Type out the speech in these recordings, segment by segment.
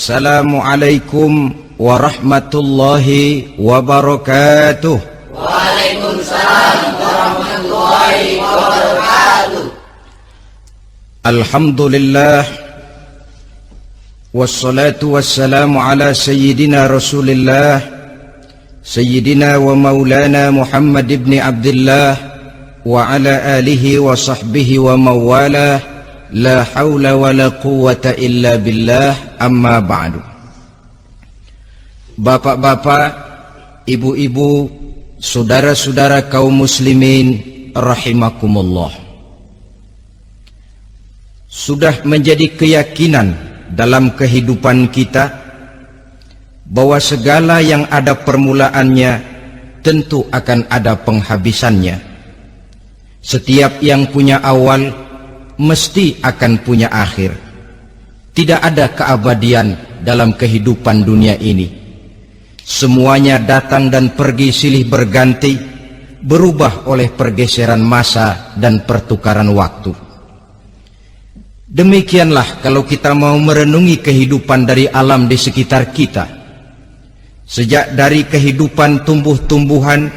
Assalamualaikum warahmatullahi wabarakatuh. Waalaikumsalam warahmatullahi wabarakatuh. Alhamdulillah, wassalatu wassalamu ala sayyidina Rasulillah, sayyidina wa maulana Muhammad ibn Abdullah wa ala alihi wa sahbihi wa mawalah. La haula wa la quwwata illa billah, amma ba'du. Bapak-bapak, ibu-ibu, saudara-saudara kaum muslimin rahimakumullah. Sudah menjadi keyakinan dalam kehidupan kita bahwa segala yang ada permulaannya tentu akan ada penghabisannya. Setiap yang punya awal mesti akan punya akhir. Tidak ada keabadian dalam kehidupan dunia ini. Semuanya datang dan pergi silih berganti, berubah oleh pergeseran masa dan pertukaran waktu. Demikianlah kalau kita mau merenungi kehidupan dari alam di sekitar kita. Sejak dari kehidupan tumbuh-tumbuhan,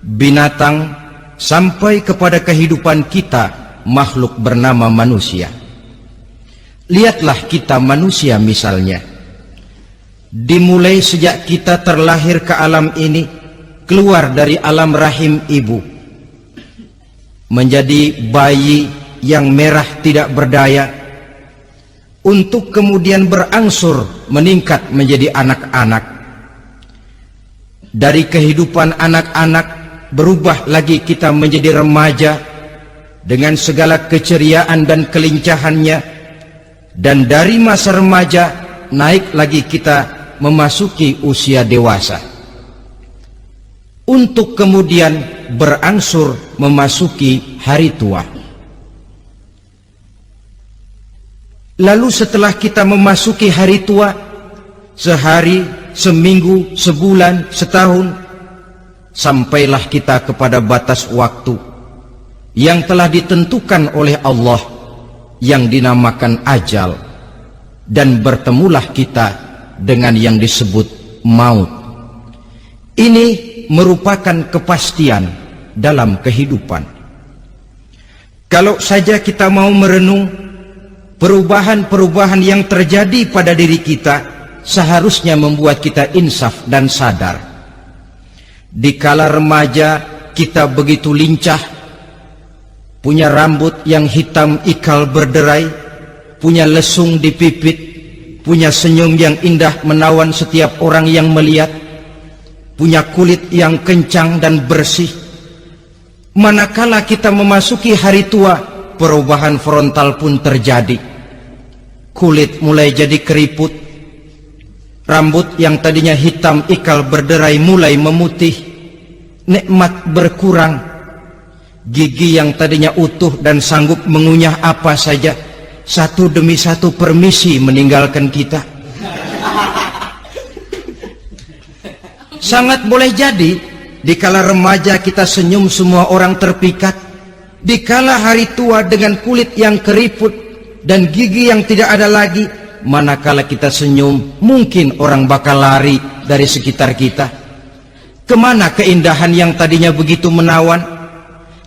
binatang, sampai kepada kehidupan kita, makhluk bernama manusia. Lihatlah kita manusia misalnya. Dimulai sejak kita terlahir ke alam ini, keluar dari alam rahim ibu, menjadi bayi yang merah tidak berdaya, untuk kemudian berangsur meningkat menjadi anak-anak. Dari kehidupan anak-anak berubah lagi kita menjadi remaja dengan segala keceriaan dan kelincahannya, dan dari masa remaja naik lagi kita memasuki usia dewasa, untuk kemudian berangsur memasuki hari tua. Lalu setelah kita memasuki hari tua, sehari, seminggu, sebulan, setahun, sampailah kita kepada batas waktu yang telah ditentukan oleh Allah, yang dinamakan ajal, dan bertemulah kita dengan yang disebut maut. Ini merupakan kepastian dalam kehidupan. Kalau saja kita mau merenung perubahan-perubahan yang terjadi pada diri kita, seharusnya membuat kita insaf dan sadar. Dikala remaja kita begitu lincah, punya rambut yang hitam ikal berderai, punya lesung di pipit, punya senyum yang indah menawan setiap orang yang melihat, punya kulit yang kencang dan bersih. Manakala kita memasuki hari tua, perubahan frontal pun terjadi. Kulit mulai jadi keriput, rambut yang tadinya hitam ikal berderai mulai memutih, nikmat berkurang. Gigi yang tadinya utuh dan sanggup mengunyah apa saja, satu demi satu permisi meninggalkan kita. Sangat boleh jadi dikala remaja kita senyum semua orang terpikat, dikala hari tua dengan kulit yang keriput dan gigi yang tidak ada lagi, manakala kita senyum mungkin orang bakal lari dari sekitar kita. Kemana keindahan yang tadinya begitu menawan?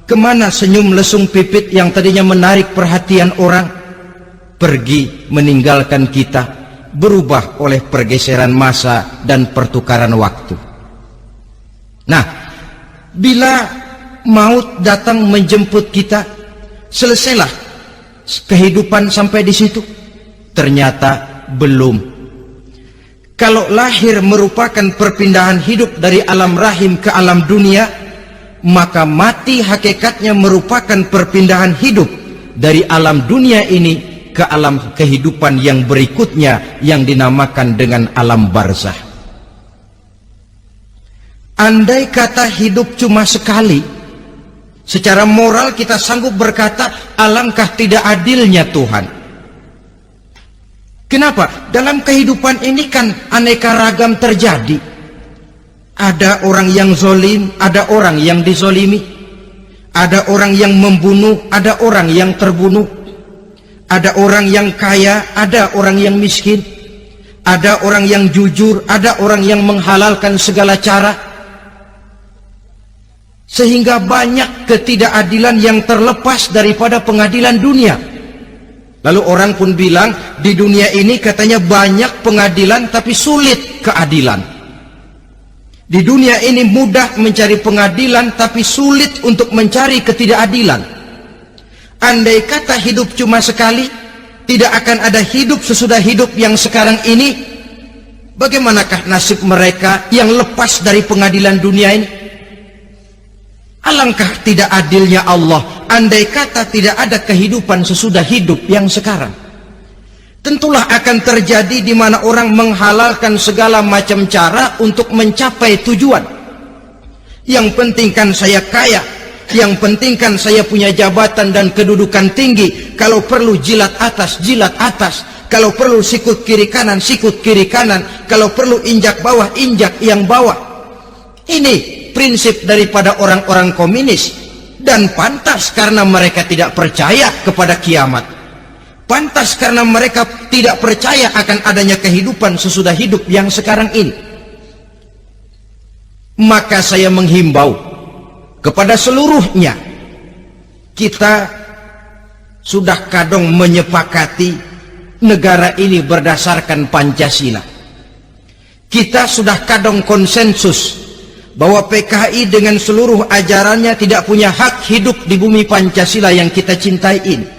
Kemana senyum lesung pipit yang tadinya menarik perhatian orang? Pergi meninggalkan kita, berubah oleh pergeseran masa dan pertukaran waktu. Nah, bila maut datang menjemput kita, selesailah kehidupan sampai di situ? Ternyata belum. Kalau lahir merupakan perpindahan hidup dari alam rahim ke alam dunia, maka mati hakikatnya merupakan perpindahan hidup dari alam dunia ini ke alam kehidupan yang berikutnya, yang dinamakan dengan alam barzah. Andai kata hidup cuma sekali, secara moral kita sanggup berkata, alangkah tidak adilnya Tuhan. Kenapa? Dalam kehidupan ini kan aneka ragam terjadi. Ada orang yang zolim, ada orang yang dizolimi. Ada orang yang membunuh, ada orang yang terbunuh. Ada orang yang kaya, ada orang yang miskin. ada orang yang jujur, ada orang yang menghalalkan segala cara, sehingga banyak ketidakadilan yang terlepas daripada pengadilan dunia. Lalu orang pun bilang, di dunia ini katanya banyak pengadilan tapi sulit keadilan. Di dunia ini mudah mencari pengadilan tapi sulit untuk mencari ketidakadilan. Andai kata hidup cuma sekali, tidak akan ada hidup sesudah hidup yang sekarang ini. Bagaimanakah nasib mereka yang lepas dari pengadilan dunia ini? Alangkah tidak adilnya Allah, andai kata tidak ada kehidupan sesudah hidup yang sekarang. Tentulah akan terjadi di mana orang menghalalkan segala macam cara untuk mencapai tujuan. Yang penting kan saya kaya, yang penting kan saya punya jabatan dan kedudukan tinggi. Kalau perlu jilat atas, jilat atas. Kalau perlu sikut kiri kanan, sikut kiri kanan. Kalau perlu injak bawah, injak yang bawah. Ini prinsip daripada orang-orang komunis. Dan pantas karena mereka tidak percaya kepada kiamat. Pantas karena mereka tidak percaya akan adanya kehidupan sesudah hidup yang sekarang ini. Maka saya menghimbau kepada seluruhnya, kita sudah kadung menyepakati negara ini berdasarkan Pancasila. Kita sudah kadung konsensus bahwa PKI dengan seluruh ajarannya tidak punya hak hidup di bumi Pancasila yang kita cintai ini.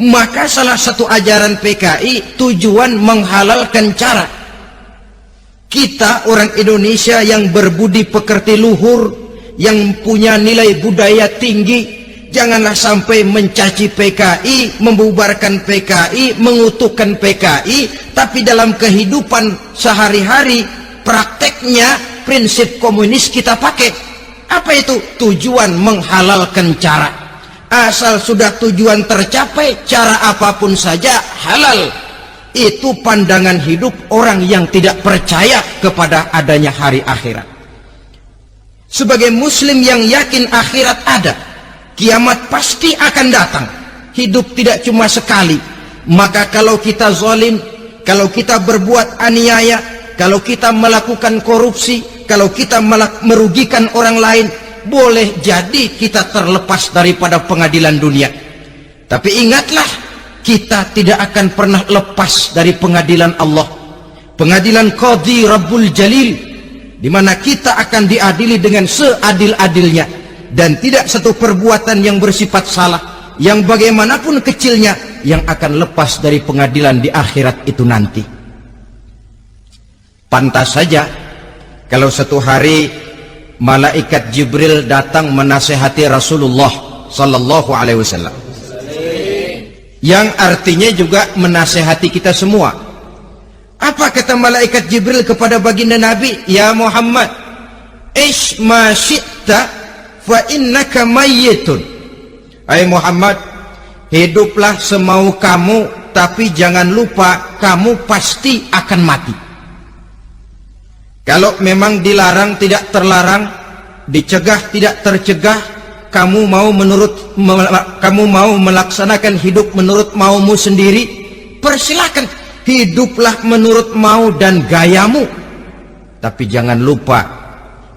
Maka salah satu ajaran PKI tujuan menghalalkan cara. Kita orang Indonesia yang berbudi pekerti luhur, yang punya nilai budaya tinggi, janganlah sampai mencaci PKI, membubarkan PKI, mengutukkan PKI, tapi dalam kehidupan sehari-hari prakteknya prinsip komunis kita pakai. Apa itu? Tujuan menghalalkan cara. Asal sudah tujuan tercapai, cara apapun saja halal. Itu pandangan hidup orang yang tidak percaya kepada adanya hari akhirat. Sebagai muslim yang yakin akhirat ada, kiamat pasti akan datang. Hidup tidak cuma sekali. Maka kalau kita zalim, kalau kita berbuat aniaya, kalau kita melakukan korupsi, kalau kita merugikan orang lain, boleh jadi kita terlepas daripada pengadilan dunia. Tapi ingatlah, kita tidak akan pernah lepas dari pengadilan Allah, pengadilan Qadhi Rabbul Jalil, di mana kita akan diadili dengan seadil-adilnya, dan tidak satu perbuatan yang bersifat salah, yang bagaimanapun kecilnya, yang akan lepas dari pengadilan di akhirat itu nanti. Pantas saja kalau satu hari malaikat Jibril datang menasihati Rasulullah sallallahu alaihi wasallam, yang artinya juga menasihati kita semua. Apa kata malaikat Jibril kepada baginda Nabi? Ya Muhammad, ish ma syi'ta fa innaka mayyitun. Hai Muhammad, hiduplah semau kamu, tapi jangan lupa kamu pasti akan mati. Kalau memang dilarang tidak terlarang, dicegah tidak tercegah, kamu mau melaksanakan hidup menurut maumu sendiri, persilakan. Hiduplah menurut mau dan gayamu, tapi jangan lupa,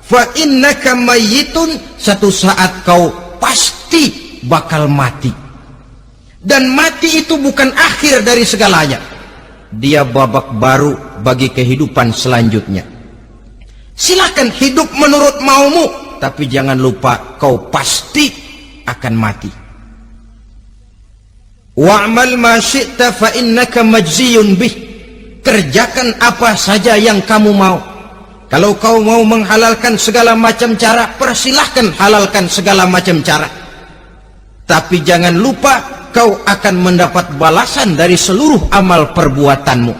fa innaka mayyitun, satu saat kau pasti bakal mati. Dan mati itu bukan akhir dari segalanya, dia babak baru bagi kehidupan selanjutnya. Silakan hidup menurut maumu, tapi jangan lupa kau pasti akan mati. Wa'mal ma syi'ta fa innaka majziyun bih. Kerjakan apa saja yang kamu mau. Kalau kau mau menghalalkan segala macam cara, persilahkan halalkan segala macam cara. Tapi jangan lupa kau akan mendapat balasan dari seluruh amal perbuatanmu.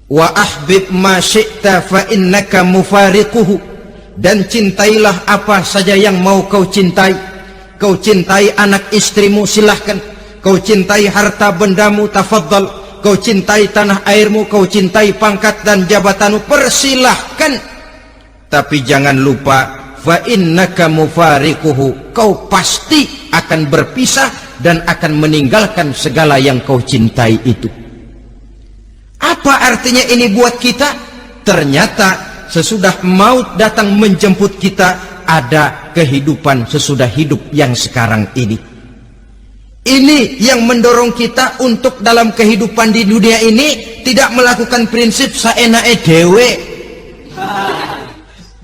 Wa ahbib ma syi'ta fa innaka mufariquhu. Dan cintailah apa saja yang mau kau cintai. Kau cintai anak istrimu, silahkan. Kau cintai harta bendamu, tafadhal. Kau cintai tanah airmu, kau cintai pangkat dan jabatanmu, persilahkan. Tapi jangan lupa, fa innaka mufariquhu, kau pasti akan berpisah dan akan meninggalkan segala yang kau cintai itu. Apa Apa artinya ini buat kita? Ternyata sesudah maut datang menjemput kita, ada kehidupan sesudah hidup yang sekarang ini. Ini yang mendorong kita untuk dalam kehidupan di dunia ini tidak melakukan prinsip saenake dhewe,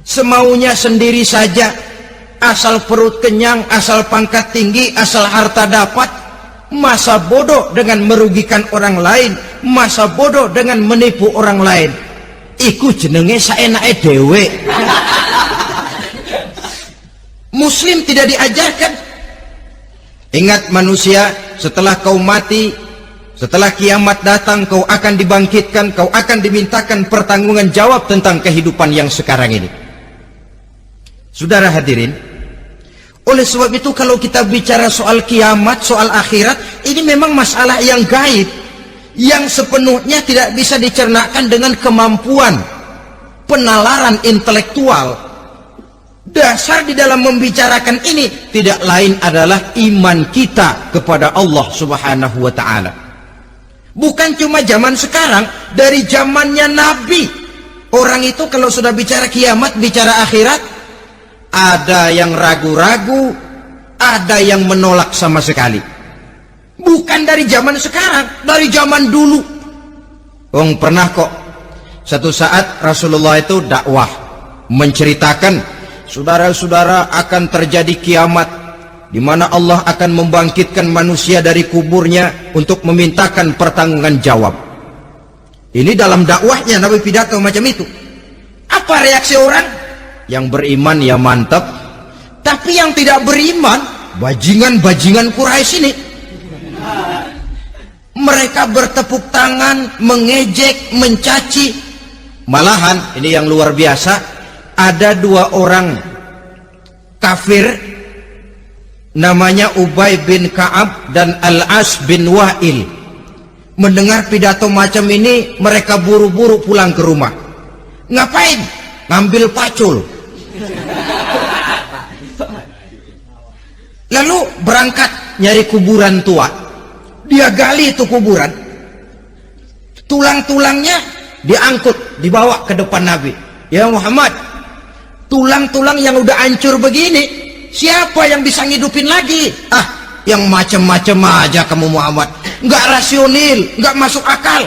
semaunya sendiri saja, asal perut kenyang, asal pangkat tinggi, asal harta dapat. Masa bodoh dengan merugikan orang lain, masa bodoh dengan menipu orang lain. Iku jenenge saenake dhewe. Muslim tidak diajarkan. Ingat manusia, setelah kau mati, setelah kiamat datang, kau akan dibangkitkan, kau akan dimintakan pertanggungan jawab tentang kehidupan yang sekarang ini. Saudara hadirin, oleh sebab itu kalau kita bicara soal kiamat, soal akhirat, ini memang masalah yang gaib, yang sepenuhnya tidak bisa dicernakan dengan kemampuan penalaran intelektual. Dasar di dalam membicarakan ini tidak lain adalah iman kita kepada Allah Subhanahu wa ta'ala. Bukan cuma zaman sekarang, dari zamannya Nabi. Orang itu kalau sudah bicara kiamat, bicara akhirat, ada yang ragu-ragu, ada yang menolak sama sekali. Bukan dari zaman sekarang, dari zaman dulu. Pernah kok satu saat Rasulullah itu dakwah menceritakan, saudara-saudara, akan terjadi kiamat di mana Allah akan membangkitkan manusia dari kuburnya untuk memintakan pertanggungan jawab. Ini dalam dakwahnya Nabi pidato macam itu. Apa reaksi orang? Yang beriman ya mantap, tapi yang tidak beriman, bajingan-bajingan Quraisy ini, mereka bertepuk tangan, mengejek, mencaci. Malahan ini yang luar biasa, ada dua orang kafir namanya Ubay bin Ka'ab dan Al-As bin Wa'il. Mendengar pidato macam ini, mereka buru-buru pulang ke rumah. Ngapain? Ngambil pacul. Lalu berangkat nyari kuburan tua. Dia gali itu kuburan, tulang-tulangnya diangkut, dibawa ke depan Nabi. Ya Muhammad, tulang-tulang yang udah hancur begini, siapa yang bisa ngidupin lagi? Yang macam-macam aja kamu Muhammad, nggak rasional, nggak masuk akal.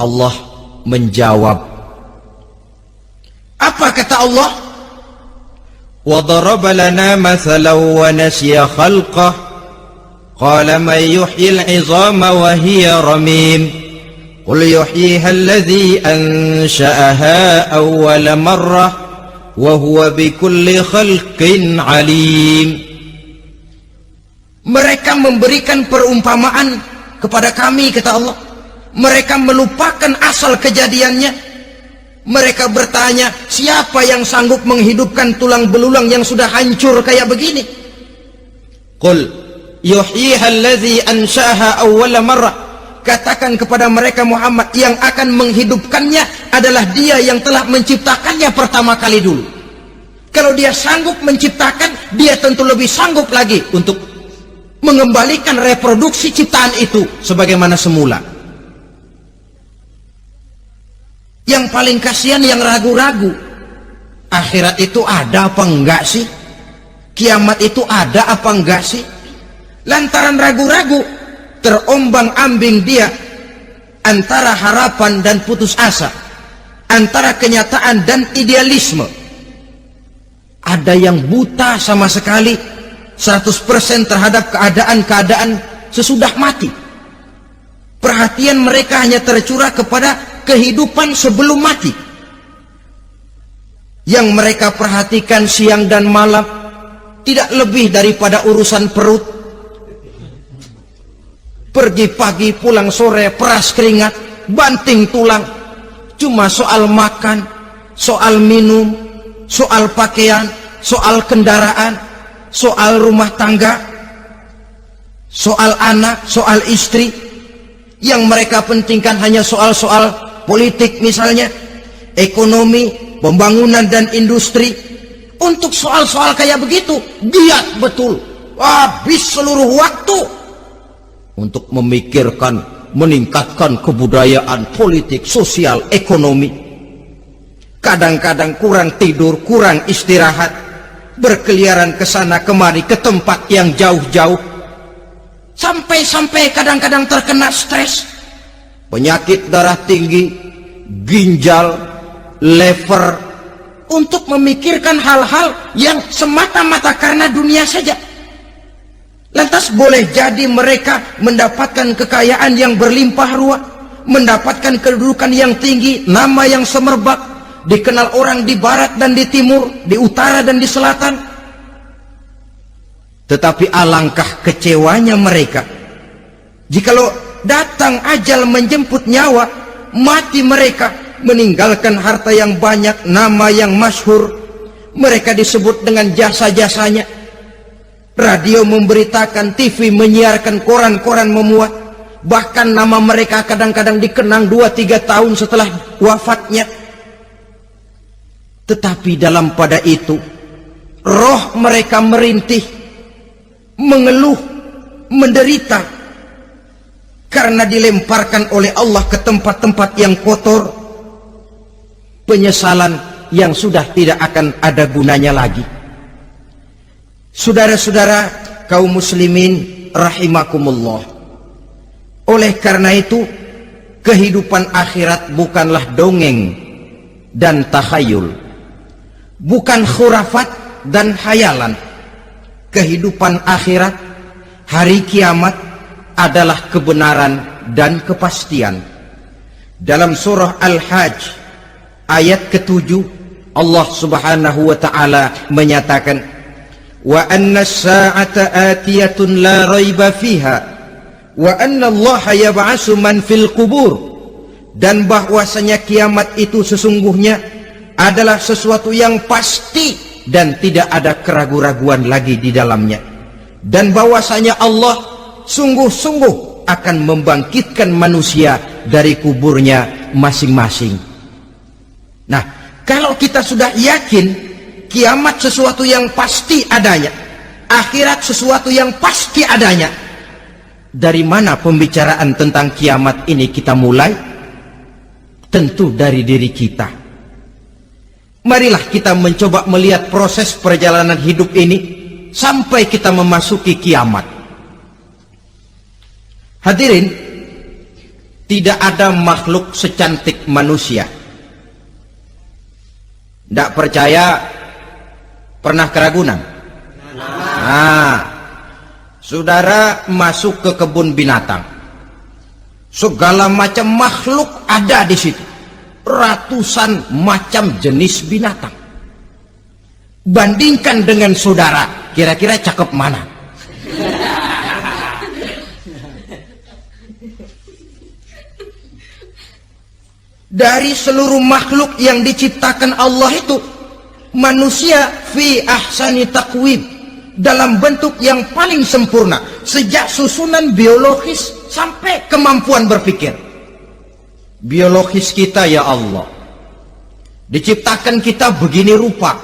Allah menjawab. Apa kata Allah? وَضَرَبَ لَنَا مَثَلًا وَنَسِيَ خَلْقَهُ قَالَ مَنْ يُحْيِي الْعِظَامَ وَهِيَ رَمِيمٌ قُلْ يُحْيِيهَا الَّذِي أَنْشَأَهَا أَوَّلَ مَرَّةٍ وَهُوَ بِكُلِّ خَلْقٍ عَلِيمٌ. Mereka memberikan perumpamaan kepada kami, kata Allah. Mereka melupakan asal kejadiannya. Mereka bertanya, siapa yang sanggup menghidupkan tulang belulang yang sudah hancur kayak begini? Qul yuhyiha allazi ansha'aha awwala marrah. Katakan kepada mereka Muhammad, yang akan menghidupkannya adalah dia yang telah menciptakannya pertama kali dulu. Kalau dia sanggup menciptakan, dia tentu lebih sanggup lagi untuk mengembalikan reproduksi ciptaan itu sebagaimana semula. Yang paling kasihan yang ragu-ragu. Akhirat itu ada apa enggak sih? Kiamat itu ada apa enggak sih? Lantaran ragu-ragu, terombang-ambing dia antara harapan dan putus asa, antara kenyataan dan idealisme. Ada yang buta sama sekali 100% terhadap keadaan-keadaan sesudah mati. Perhatian mereka hanya tercurah kepada kehidupan sebelum mati. Yang mereka perhatikan siang dan malam tidak lebih daripada urusan perut. Pergi pagi pulang sore, peras keringat, banting tulang. Cuma soal makan, soal minum, soal pakaian, soal kendaraan, soal rumah tangga, soal anak, soal istri. Yang mereka pentingkan hanya soal-soal politik misalnya, ekonomi, pembangunan dan industri. Untuk soal-soal kayak begitu, giat betul, habis seluruh waktu untuk memikirkan meningkatkan kebudayaan, politik, sosial, ekonomi. Kadang-kadang kurang tidur, kurang istirahat, berkeliaran ke sana kemari ke tempat yang jauh-jauh, sampai kadang-kadang terkena stres, penyakit darah tinggi, ginjal, lever, untuk memikirkan hal-hal yang semata-mata karena dunia saja. Lantas boleh jadi mereka mendapatkan kekayaan yang berlimpah ruah, mendapatkan kedudukan yang tinggi, nama yang semerbak, dikenal orang di barat dan di timur, di utara dan di selatan. Tetapi alangkah kecewanya mereka jikalau datang ajal menjemput nyawa, mati mereka, meninggalkan harta yang banyak, nama yang masyhur, mereka disebut dengan jasa-jasanya. Radio memberitakan, TV menyiarkan, koran-koran memuat, bahkan nama mereka kadang-kadang dikenang 2-3 tahun setelah wafatnya. Tetapi dalam pada itu, roh mereka merintih, mengeluh, menderita, karena dilemparkan oleh Allah ke tempat-tempat yang kotor, penyesalan yang sudah tidak akan ada gunanya lagi. Saudara-saudara kaum muslimin rahimakumullah, oleh karena itu kehidupan akhirat bukanlah dongeng dan takhayul, bukan khurafat dan hayalan. Kehidupan akhirat, hari kiamat, adalah kebenaran dan kepastian. Dalam surah Al-Hajj ayat ke-7, Allah subhanahu wa ta'ala menyatakan, wa anna as-sa'ata atiyatun la raiba fiha wa anna allaha yab'asu man fil qubur, dan bahwasanya kiamat itu sesungguhnya adalah sesuatu yang pasti dan tidak ada keraguan-raguan lagi di dalamnya, dan bahwasanya Allah sungguh-sungguh akan membangkitkan manusia dari kuburnya masing-masing. Nah, kalau kita sudah yakin kiamat sesuatu yang pasti adanya, akhirat sesuatu yang pasti adanya, dari mana pembicaraan tentang kiamat ini kita mulai? Tentu dari diri kita. Marilah kita mencoba melihat proses perjalanan hidup ini sampai kita memasuki kiamat. Hadirin, tidak ada makhluk secantik manusia. Tidak percaya, pernah ke Ragunan? Nah, saudara masuk ke kebun binatang, segala macam makhluk ada di situ, ratusan macam jenis binatang. Bandingkan dengan saudara, kira-kira cakep mana? Dari seluruh makhluk yang diciptakan Allah itu, manusia fi ahsani taqwim, dalam bentuk yang paling sempurna, sejak susunan biologis sampai kemampuan berpikir. Biologis kita, ya Allah, diciptakan kita begini rupa,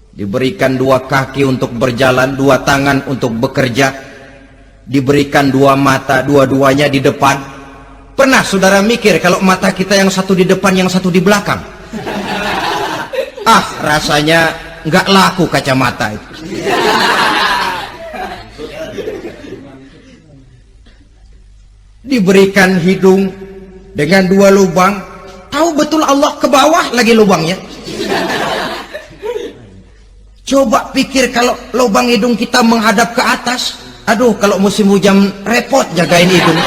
diberikan 2 kaki untuk berjalan, 2 tangan untuk bekerja, diberikan 2 mata, dua-duanya di depan. Pernah saudara mikir kalau mata kita yang satu di depan, yang satu di belakang? Ah, rasanya nggak laku kacamata itu. Diberikan hidung dengan 2 lubang, tahu betul Allah ke bawah lagi lubangnya. Coba pikir kalau lubang hidung kita menghadap ke atas, aduh, kalau musim hujan repot jagain hidung.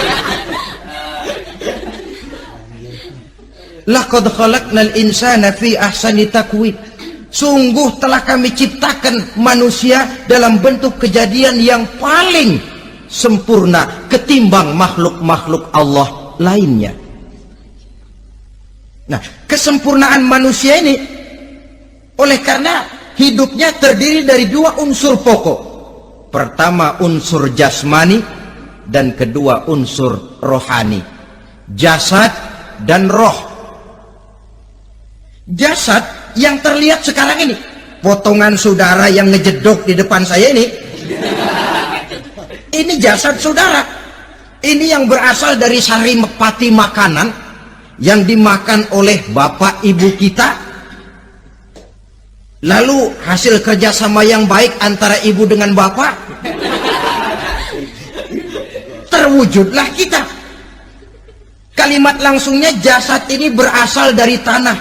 Laqad khalaqnal insana fi ahsani taqwim. Sungguh telah kami ciptakan manusia dalam bentuk kejadian yang paling sempurna ketimbang makhluk-makhluk Allah lainnya. Nah, kesempurnaan manusia ini oleh karena hidupnya terdiri dari 2 unsur pokok. Pertama unsur jasmani dan kedua unsur rohani, jasad dan roh. Jasad yang terlihat sekarang ini, potongan saudara yang ngejedok di depan saya ini jasad saudara. Ini yang berasal dari saripati makanan yang dimakan oleh bapak ibu kita. Lalu hasil kerjasama yang baik antara ibu dengan bapak, terwujudlah kita. Kalimat langsungnya, jasad ini berasal dari tanah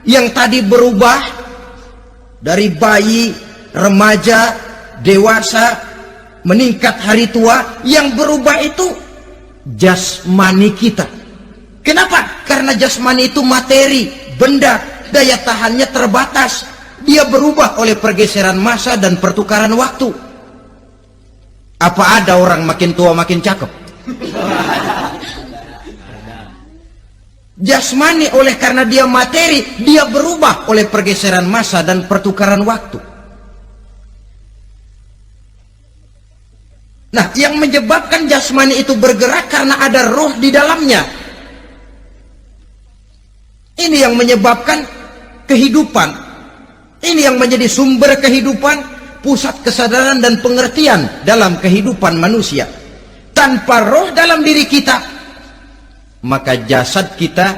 yang tadi berubah dari bayi, remaja, dewasa, meningkat hari tua. Yang berubah itu jasmani kita. Kenapa? Karena jasmani itu materi, benda, daya tahannya terbatas. Dia berubah oleh pergeseran masa dan pertukaran waktu. Apa ada orang makin tua makin cakep? Jasmani oleh karena dia materi, dia berubah oleh pergeseran masa dan pertukaran waktu. Nah, yang menyebabkan jasmani itu bergerak karena ada roh di dalamnya. Ini yang menyebabkan kehidupan. Ini yang menjadi sumber kehidupan, pusat kesadaran dan pengertian dalam kehidupan manusia. Tanpa roh dalam diri kita, maka jasad kita,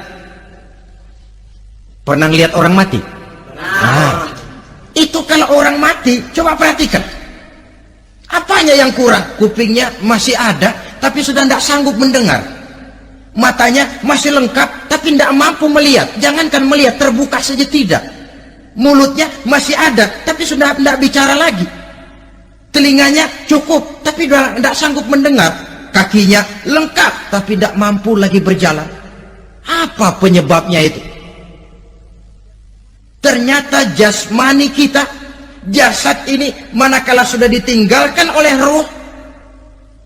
pernah lihat orang mati? Nah, itu kalau orang mati, coba perhatikan. Apanya yang kurang? Kupingnya masih ada, tapi sudah tidak sanggup mendengar. Matanya masih lengkap, tapi tidak mampu melihat. Jangankan melihat, terbuka saja tidak. Mulutnya masih ada, tapi sudah tidak bicara lagi. Telinganya cukup, tapi sudah tidak sanggup mendengar. Kakinya lengkap, tapi tidak mampu lagi berjalan. Apa penyebabnya itu? Ternyata jasmani kita, jasad ini, manakala sudah ditinggalkan oleh ruh,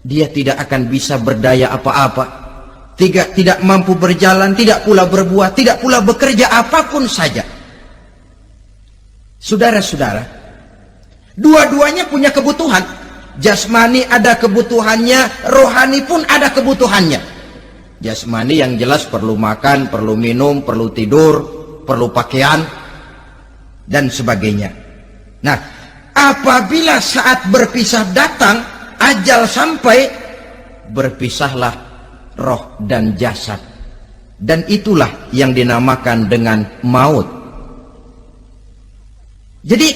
dia tidak akan bisa berdaya apa-apa. Tidak mampu berjalan, tidak pula berbuat, tidak pula bekerja apapun saja. Saudara-saudara, dua-duanya punya kebutuhan. Jasmani ada kebutuhannya, rohani pun ada kebutuhannya. Jasmani yang jelas perlu makan, perlu minum, perlu tidur, perlu pakaian, dan sebagainya. Nah, apabila saat berpisah datang, ajal sampai, berpisahlah roh dan jasad. Dan itulah yang dinamakan dengan maut. Jadi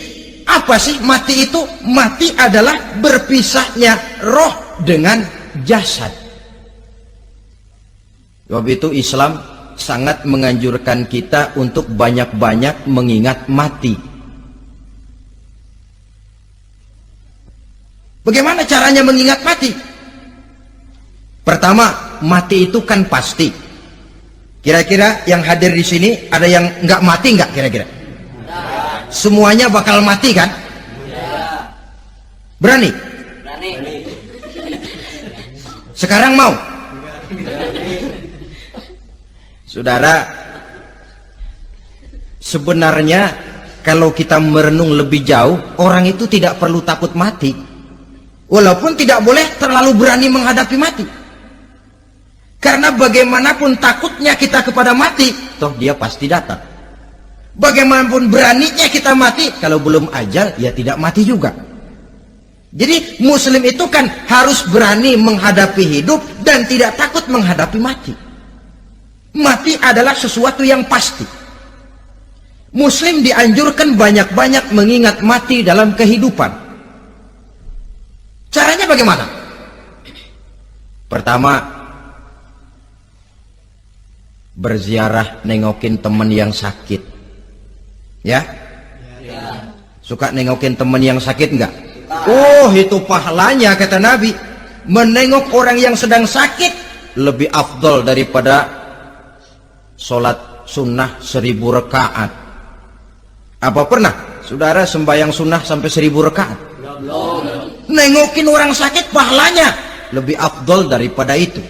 apa sih mati itu? Mati adalah berpisahnya roh dengan jasad. Sebab itu Islam sangat menganjurkan kita untuk banyak-banyak mengingat mati. Bagaimana caranya mengingat mati? Pertama, mati itu kan pasti. Kira-kira yang hadir di sini ada yang nggak mati nggak kira-kira? Semuanya bakal mati kan? Berani? Berani. Sekarang mau? Saudara, sebenarnya kalau kita merenung lebih jauh, orang itu tidak perlu takut mati. Walaupun tidak boleh terlalu berani menghadapi mati. Karena bagaimanapun takutnya kita kepada mati, toh dia pasti datang. Bagaimanapun beraninya kita mati, kalau belum ajal ya tidak mati juga. Jadi muslim itu kan harus berani menghadapi hidup dan tidak takut menghadapi mati. Mati adalah sesuatu yang pasti. Muslim dianjurkan banyak-banyak mengingat mati dalam kehidupan. Caranya bagaimana? Pertama, berziarah nengokin teman yang sakit. Ya? Suka nengokin teman yang sakit enggak? Oh, itu pahalanya kata Nabi. Menengok orang yang sedang sakit lebih afdol daripada sholat sunnah 1000 rakaat. Apa pernah saudara sembahyang sunnah sampai 1000 rakaat? Nengokin orang sakit pahalanya lebih afdol daripada itu.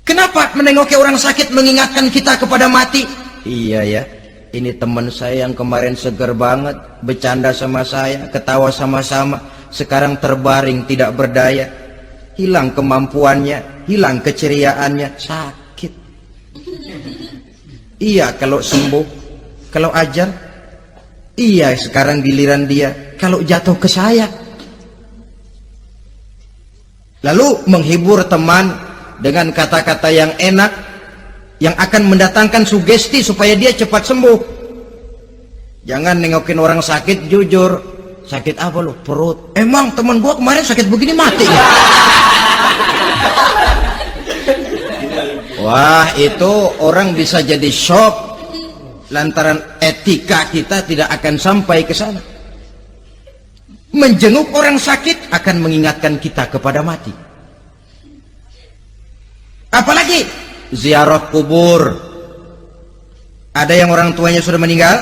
Kenapa menengoki orang sakit mengingatkan kita kepada mati? Iya ya, ini teman saya yang kemarin seger banget, bercanda sama saya, ketawa sama-sama, sekarang terbaring tidak berdaya, hilang kemampuannya, hilang keceriaannya, sakit. Iya kalau sembuh, kalau ajal, iya sekarang giliran dia, kalau jatuh ke saya. lalu menghibur teman dengan kata-kata yang enak yang akan mendatangkan sugesti supaya dia cepat sembuh. Jangan nengokin orang sakit jujur, sakit apa lo? Perut. Emang teman gua kemarin sakit begini mati ya? Wah, itu orang bisa jadi shock lantaran etika kita tidak akan sampai ke sana. Menjenguk orang sakit akan mengingatkan kita kepada mati. Apalagi ziarah kubur. Ada yang orang tuanya sudah meninggal?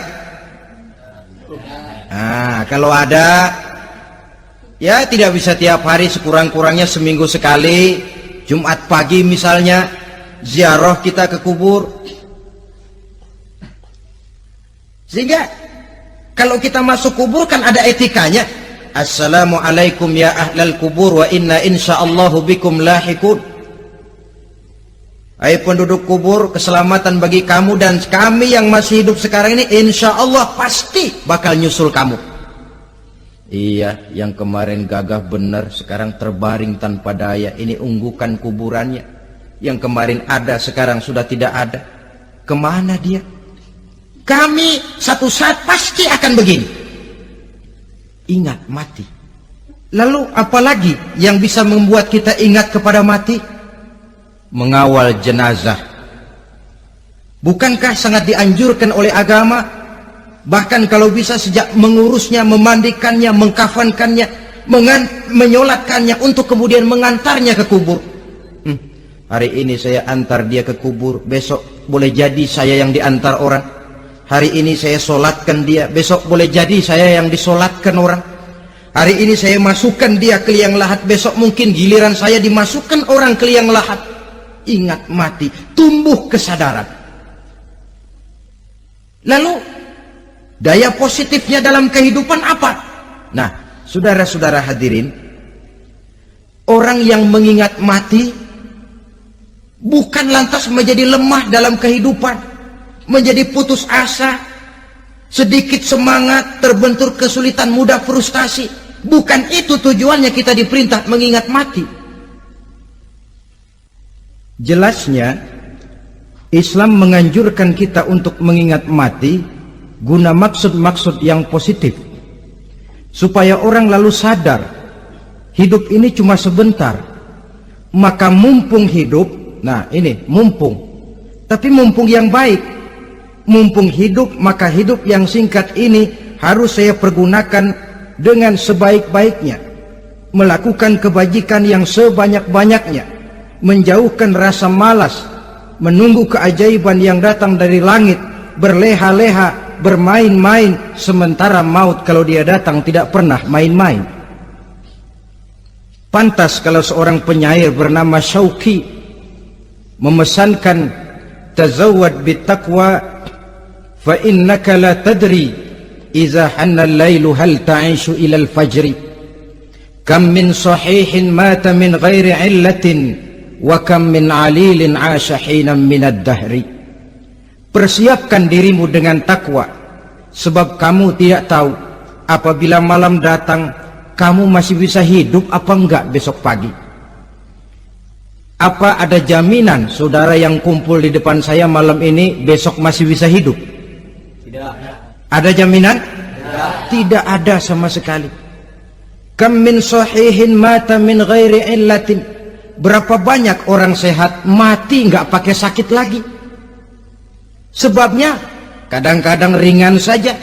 Nah, kalau ada, ya tidak bisa tiap hari, sekurang-kurangnya seminggu sekali, Jumat pagi misalnya, ziarah kita ke kubur. Sehingga kalau kita masuk kubur kan ada etikanya. Assalamualaikum ya ahlal kubur wa inna insyaallahu bikum lahikun. Hai penduduk kubur, keselamatan bagi kamu dan kami yang masih hidup sekarang ini insya Allah pasti bakal nyusul kamu. Iya, yang kemarin gagah benar sekarang terbaring tanpa daya. Ini unggukan kuburannya. Yang kemarin ada sekarang sudah tidak ada. Kemana dia? Kami satu saat pasti akan begini. Ingat mati. Lalu apalagi yang bisa membuat kita ingat kepada mati? Mengawal jenazah. Bukankah sangat dianjurkan oleh agama? Bahkan kalau bisa sejak mengurusnya, memandikannya, mengkafankannya, menyolatkannya untuk kemudian mengantarnya ke kubur. Hari ini saya antar dia ke kubur, besok boleh jadi saya yang diantar orang. Hari ini saya solatkan dia, besok boleh jadi saya yang disolatkan orang. Hari ini saya masukkan dia ke liang lahat, besok mungkin giliran saya dimasukkan orang ke liang lahat. Ingat mati, tumbuh kesadaran. Lalu daya positifnya dalam kehidupan apa? Nah, saudara-saudara hadirin, orang yang mengingat mati bukan lantas menjadi lemah dalam kehidupan, menjadi putus asa, sedikit semangat, terbentur kesulitan, mudah frustasi. Bukan itu tujuannya kita diperintah mengingat mati. Jelasnya Islam menganjurkan kita untuk mengingat mati guna maksud-maksud yang positif, supaya orang lalu sadar hidup ini cuma sebentar. Maka mumpung hidup, nah ini mumpung, tapi mumpung yang baik. Mumpung hidup, maka hidup yang singkat ini harus saya pergunakan dengan sebaik-baiknya, melakukan kebajikan yang sebanyak-banyaknya, menjauhkan rasa malas, menunggu keajaiban yang datang dari langit, berleha-leha, bermain-main, sementara maut kalau dia datang tidak pernah main-main. Pantas kalau seorang penyair bernama Syauqi memesankan, tazawwad bittaqwa fa innaka la tadri idza hanna al-lailu hal ta'ishu ila al-fajri, kam min sahihin mata min ghairi illatin wa kam min alilin 'asha hinan minad dahri. Persiapkan dirimu dengan takwa, sebab kamu tidak tahu apabila malam datang kamu masih bisa hidup apa enggak besok pagi. Apa ada jaminan saudara yang kumpul di depan saya malam ini besok masih bisa hidup? Tidak. Ada jaminan? Tidak ada sama sekali. Kam min sahihin mata min ghairi illatin. Berapa banyak orang sehat mati nggak pakai sakit lagi. Sebabnya kadang-kadang ringan saja.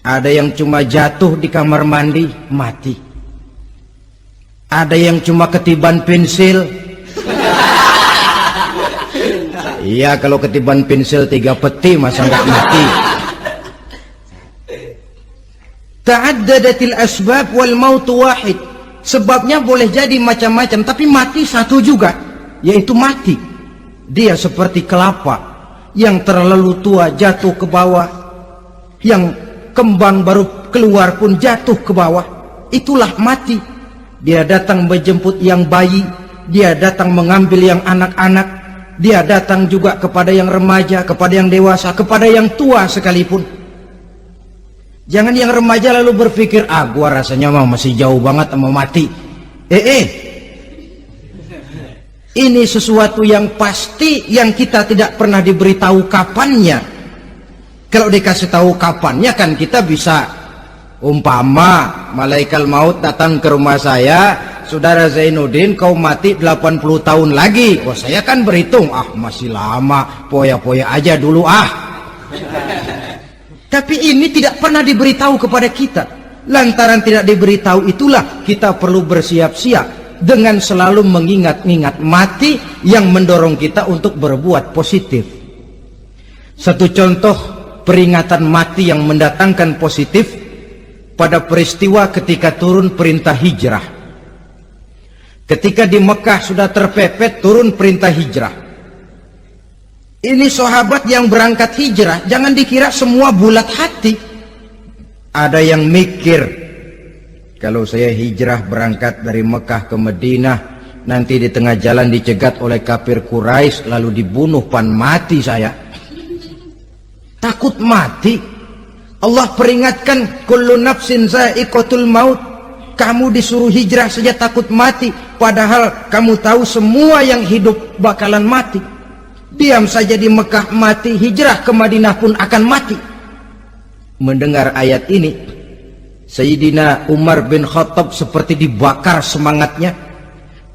Ada yang cuma jatuh di kamar mandi mati. Ada yang cuma ketiban pensil. Iya, kalau ketiban pensil 3 peti masa nggak mati. Ta'addadatil asbab wal mautu wahid. Sebabnya boleh jadi macam-macam, tapi mati satu juga, yaitu mati. Dia seperti kelapa yang terlalu tua jatuh ke bawah, yang kembang baru keluar pun jatuh ke bawah. Itulah mati. Dia datang menjemput yang bayi, dia datang mengambil yang anak-anak, dia datang juga kepada yang remaja, kepada yang dewasa, kepada yang tua sekalipun. Jangan yang remaja lalu berpikir, gua rasanya masih jauh banget mau mati. Ini sesuatu yang pasti yang kita tidak pernah diberitahu kapannya. Kalau dikasih tahu kapannya kan kita bisa, umpama malaikat maut datang ke rumah saya, saudara Zainuddin kau mati 80 tahun lagi. Oh, saya kan berhitung, masih lama, poya-poya aja dulu Tapi ini tidak pernah diberitahu kepada kita. Lantaran tidak diberitahu itulah kita perlu bersiap-siap dengan selalu mengingat-ingat mati yang mendorong kita untuk berbuat positif. Satu contoh peringatan mati yang mendatangkan positif pada peristiwa ketika turun perintah hijrah. Ketika di Mekah sudah terpepet turun perintah hijrah. Ini sahabat yang berangkat hijrah, jangan dikira semua bulat hati. Ada yang mikir, kalau saya hijrah berangkat dari Mekah ke Madinah, nanti di tengah jalan dicegat oleh kafir Quraisy lalu dibunuh, mati saya. Takut mati. Allah peringatkan, kullu nafsin za'iqatul maut. Kamu disuruh hijrah saja takut mati, padahal kamu tahu semua yang hidup bakalan mati. Diam saja di Mekah mati, hijrah ke Madinah pun akan mati. Mendengar ayat ini, Sayyidina Umar bin Khattab seperti dibakar semangatnya.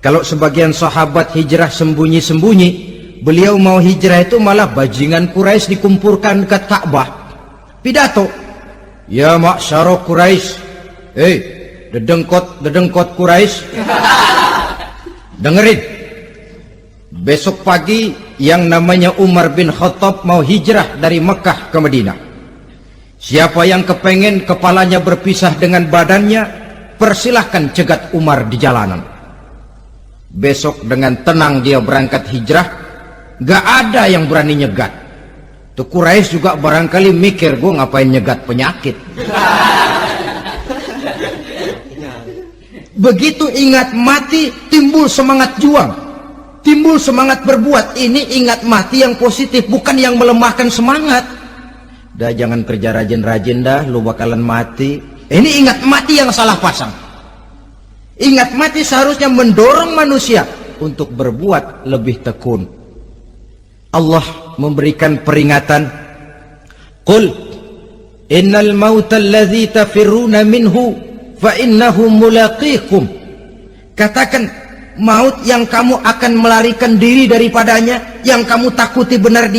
Kalau sebagian sahabat hijrah sembunyi-sembunyi, beliau mau hijrah itu malah bajingan Quraisy dikumpulkan ke Ka'bah. Pidato, ya ma'syara Quraisy, dedengkot Quraisy, dengerin. Besok pagi yang namanya Umar bin Khattab mau hijrah dari Mekah ke Madinah. Siapa yang kepengen kepalanya berpisah dengan badannya, persilahkan cegat Umar di jalanan. Besok dengan tenang dia berangkat hijrah, gak ada yang berani nyegat. Tuh Quraisy juga barangkali mikir, gue ngapain nyegat penyakit. Begitu ingat mati, timbul semangat juang, timbul semangat berbuat. Ini ingat mati yang positif, bukan yang melemahkan semangat. Dah jangan kerja rajin-rajin dah, lu bakalan mati. Ini ingat mati yang salah pasang. Ingat mati seharusnya mendorong manusia untuk berbuat lebih tekun. Allah memberikan peringatan, qul innal mauta alladzi tafirruna minhu fa innahu mulaqikum. Katakan, maut yang kamu akan melarikan diri daripadanya, yang kamu takuti benar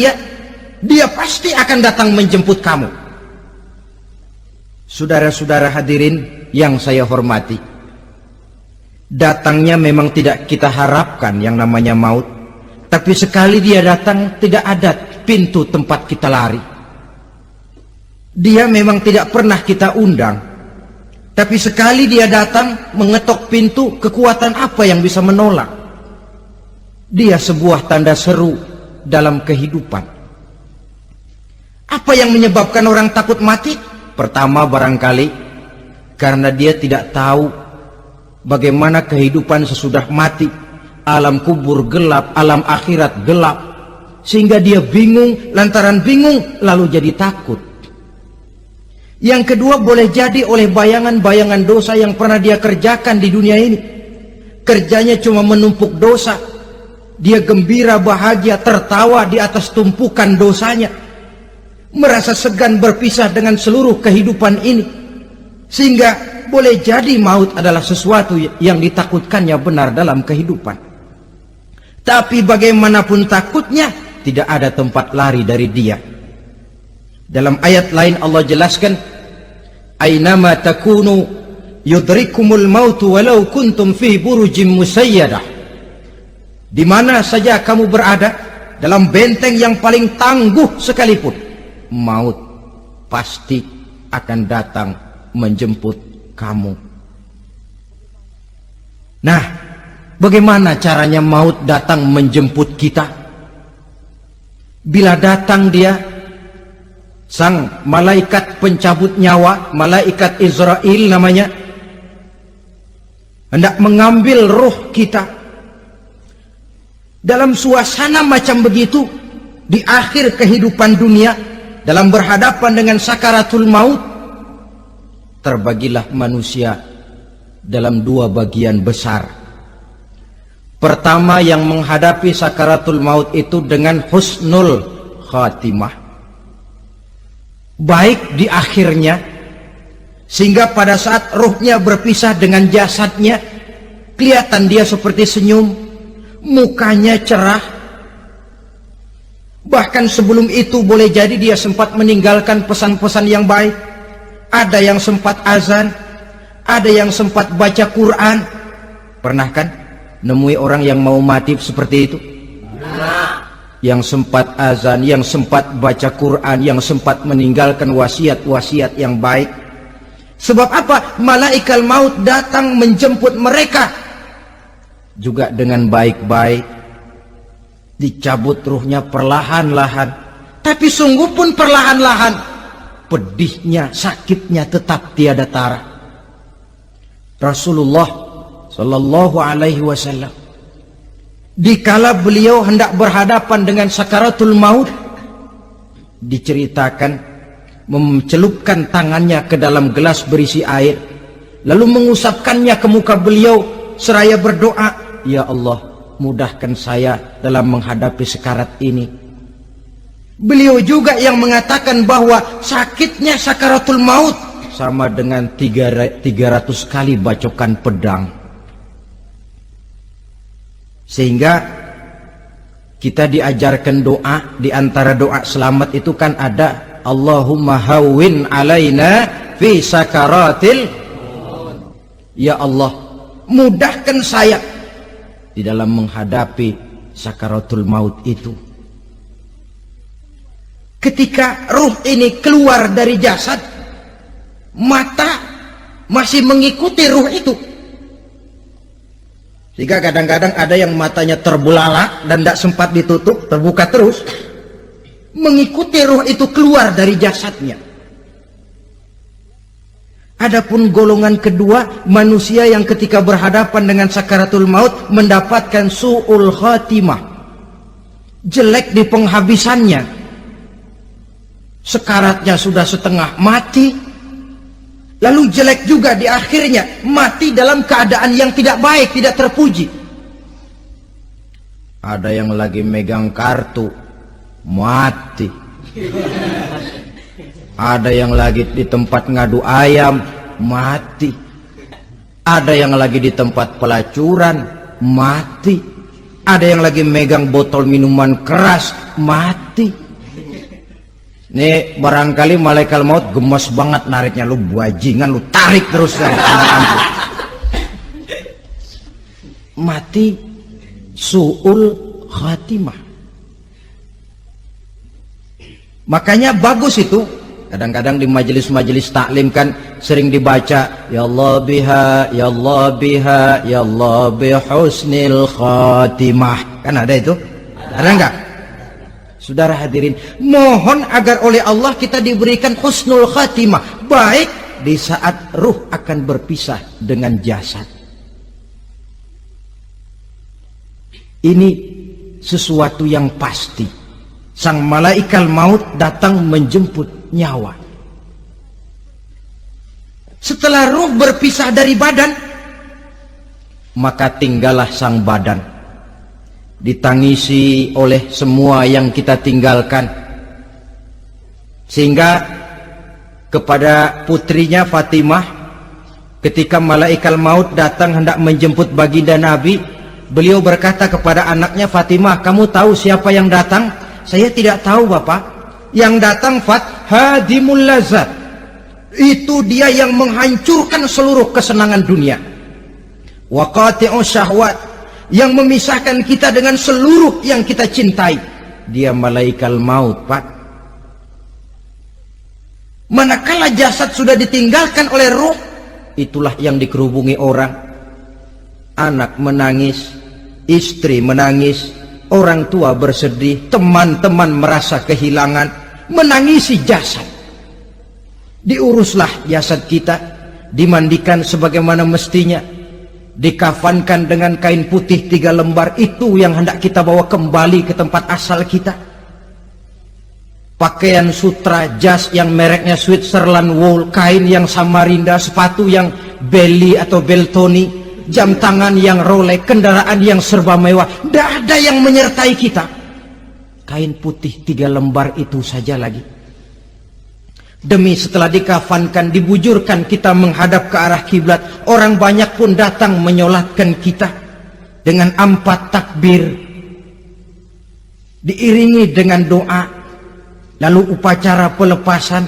dia pasti akan datang menjemput kamu. Saudara-saudara hadirin yang saya hormati, datangnya memang tidak kita harapkan yang namanya maut, tapi sekali dia datang tidak ada pintu tempat kita lari. Dia memang tidak pernah kita undang, tapi sekali dia datang mengetok pintu, kekuatan apa yang bisa menolak? Dia sebuah tanda seru dalam kehidupan. Apa yang menyebabkan orang takut mati? Pertama barangkali karena dia tidak tahu bagaimana kehidupan sesudah mati. Alam kubur gelap, alam akhirat gelap, sehingga dia bingung. Lantaran bingung lalu jadi takut. Yang kedua boleh jadi oleh bayangan-bayangan dosa yang pernah dia kerjakan di dunia ini. Kerjanya cuma menumpuk dosa. Dia gembira, bahagia, tertawa di atas tumpukan dosanya, merasa segan berpisah dengan seluruh kehidupan ini, sehingga boleh jadi maut adalah sesuatu yang ditakutkannya benar dalam kehidupan. Tapi bagaimanapun takutnya, tidak ada tempat lari dari dia. Dalam ayat lain Allah jelaskan, ainama takunu yudrikumul mautu walau kuntum fi burujim musayyadah. Di mana saja kamu berada, dalam benteng yang paling tangguh sekalipun, maut pasti akan datang menjemput kamu. Nah, bagaimana caranya maut datang menjemput kita? Bila datang dia, sang malaikat pencabut nyawa, malaikat Israel namanya, hendak mengambil roh kita. Dalam suasana macam begitu, di akhir kehidupan dunia, dalam berhadapan dengan sakaratul maut, terbagilah manusia dalam dua bagian besar. Pertama, yang menghadapi sakaratul maut itu dengan husnul khatimah, baik di akhirnya, sehingga pada saat ruhnya berpisah dengan jasadnya, kelihatan dia seperti senyum, mukanya cerah. Bahkan sebelum itu boleh jadi dia sempat meninggalkan pesan-pesan yang baik. Ada yang sempat azan, ada yang sempat baca Quran. Pernah kan nemui orang yang mau mati seperti itu? Yang sempat azan, yang sempat baca Quran, yang sempat meninggalkan wasiat-wasiat yang baik. Sebab apa? Malaikat maut datang menjemput mereka juga dengan baik-baik. Dicabut ruhnya perlahan-lahan, tapi sungguh pun perlahan-lahan. Pedihnya, sakitnya tetap tiada tara. Rasulullah Sallallahu Alaihi Wasallam, dikala beliau hendak berhadapan dengan sakaratul maut, diceritakan mencelupkan tangannya ke dalam gelas berisi air, lalu mengusapkannya ke muka beliau seraya berdoa, "Ya Allah, mudahkan saya dalam menghadapi sekarat ini." Beliau juga yang mengatakan bahwa sakitnya sakaratul maut sama dengan 300 kali bacokan pedang. Sehingga kita diajarkan doa, di antara doa selamat itu kan ada Allahumma hawwin alaina fi sakaratil, ya Allah, mudahkan saya di dalam menghadapi sakaratul maut itu. Ketika ruh ini keluar dari jasad, mata masih mengikuti ruh itu. Sehingga kadang-kadang ada yang matanya terbelalak dan tidak sempat ditutup, terbuka terus, mengikuti ruh itu keluar dari jasadnya. Adapun golongan kedua, manusia yang ketika berhadapan dengan sakaratul maut mendapatkan su'ul khatimah, jelek di penghabisannya. Sekaratnya sudah setengah mati, lalu jelek juga di akhirnya, mati dalam keadaan yang tidak baik, tidak terpuji. Ada yang lagi megang kartu, mati. Ada yang lagi di tempat ngadu ayam, mati. Ada yang lagi di tempat pelacuran, mati. Ada yang lagi megang botol minuman keras, mati. Nih barangkali malaikat maut gemes banget nariknya, lu bajingan, lu tarik terus kan. Mati su'ul khatimah. Makanya bagus itu. Kadang-kadang di majelis-majelis taklim kan sering dibaca, ya Allah biha, ya Allah biha, ya Allah bihusnil khatimah. Kan ada itu? Ada enggak? Saudara hadirin, mohon agar oleh Allah kita diberikan husnul khatimah, baik di saat ruh akan berpisah dengan jasad. Ini sesuatu yang pasti. Sang malaikat maut datang menjemput nyawa. Setelah ruh berpisah dari badan, maka tinggallah sang badan, ditangisi oleh semua yang kita tinggalkan. Sehingga kepada putrinya Fatimah, ketika malaikat maut datang hendak menjemput baginda Nabi, beliau berkata kepada anaknya, Fatimah, kamu tahu siapa yang datang? Saya tidak tahu, Bapak. Yang datang hadimul lazat, itu dia yang menghancurkan seluruh kesenangan dunia. Wa qati'u syahwat, yang memisahkan kita dengan seluruh yang kita cintai. Dia malaikat maut, Pak. Manakala jasad sudah ditinggalkan oleh ruh, itulah yang dikerubungi orang. Anak menangis, istri menangis, orang tua bersedih, teman-teman merasa kehilangan, menangisi jasad. Diuruslah jasad kita, dimandikan sebagaimana mestinya, dikafankan dengan kain putih 3 lembar, itu yang hendak kita bawa kembali ke tempat asal kita. Pakaian sutra, jas yang mereknya Switzerland wool, kain yang Samarinda, sepatu yang Belly atau Beltoni, jam tangan yang Rolex, kendaraan yang serba mewah. Tidak ada yang menyertai kita. Kain putih 3 lembar itu saja lagi. Demi setelah dikafankan, dibujurkan kita menghadap ke arah kiblat, orang banyak pun datang menyolatkan kita dengan 4 takbir, diiringi dengan doa. Lalu upacara pelepasan,